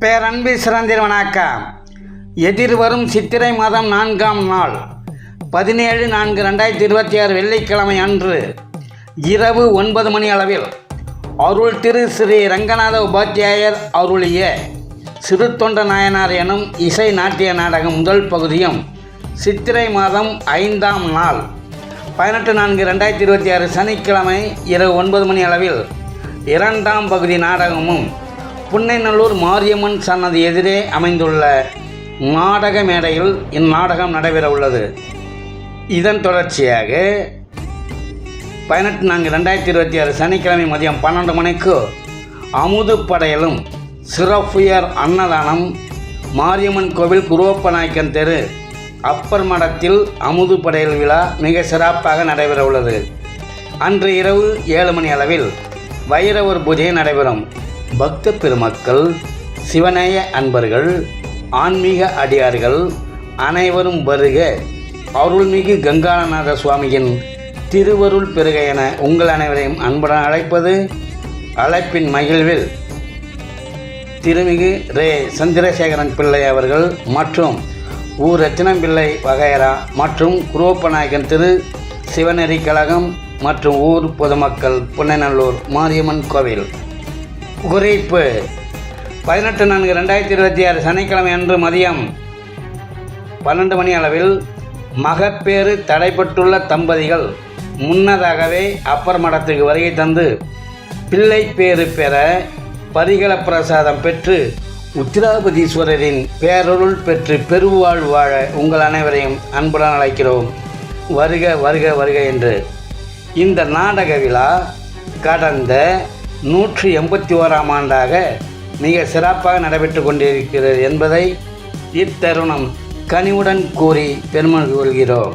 பேரன்பு சிறந்தீர் வணக்கம். எதிர்வரும் சித்திரை மாதம் 4ஆம் நாள் 17/4/2026 வெள்ளிக்கிழமை அன்று இரவு 9 மணி அளவில் அருள் திரு ஸ்ரீ ரங்கநாத உபாத்தியாயர் அருளிய சிறு தொண்ட நாயனார் எனும் இசை நாட்டிய நாடகம் முதல் பகுதியும், சித்திரை மாதம் 5ஆம் நாள் 18/4/2026 சனிக்கிழமை இரவு 9 மணி அளவில் 2ஆம் பகுதி நாடகமும் புன்னைநல்லூர் மாரியம்மன் சன்னதி எதிரே அமைந்துள்ள நாடக மேடையில் இந்நாடகம் நடைபெற உள்ளது. இதன் தொடர்ச்சியாக 18/4/2026 சனிக்கிழமை மதியம் 12 மணிக்கு அமுது படையலும் சிறப்புயர் அன்னதானம் மாரியம்மன் கோவில் குருவப்பநாயக்கன் தெரு அப்பர் மடத்தில் அமுது படையல் விழா மிக சிறப்பாக நடைபெற உள்ளது. அன்று இரவு 7 மணி அளவில் வைரவர் பூஜை நடைபெறும். பக்த பெருமக்கள், சிவநேய அன்பர்கள், ஆன்மீக அடியார்கள் அனைவரும் வருக, அருள்மிகு கங்காளநாத சுவாமியின் திருவருள் பெருக என உங்கள் அனைவரையும் அன்புடன் அழைப்பது. அழைப்பின் மகிழ்வில் திருமிகு ரே சந்திரசேகரன் பிள்ளை அவர்கள் மற்றும் ரத்தினம் பிள்ளை வகையரா மற்றும் குருவப்பநாயக்கன் திரு சிவநெறி கழகம் மற்றும் ஊர் பொதுமக்கள் புன்னைநல்லூர் மாரியம்மன் கோவில். குறிப்பு: 18/4/2026 சனிக்கிழமை அன்று மதியம் 12 மணி அளவில் மகப்பேறு தடைப்பட்டுள்ள தம்பதிகள் முன்னதாகவே அப்பர் மடத்துக்கு வருகை தந்து பிள்ளை பேறு பெற பரிகள பிரசாதம் பெற்று உத்திராபதீஸ்வரரின் பேரருள் பெற்று பெருவாழ்வு வாழ உங்கள் அனைவரையும் அன்புடன் அழைக்கிறோம். வருக வருக வருக என்று. இந்த நாடக விழா கடந்த 181ஆம் ஆண்டாக மிக சிறப்பாக நடைபெற்று கொண்டிருக்கிறது என்பதை இத்தருணம் கனிவுடன் கூறி பெருமை கொள்கிறோம்.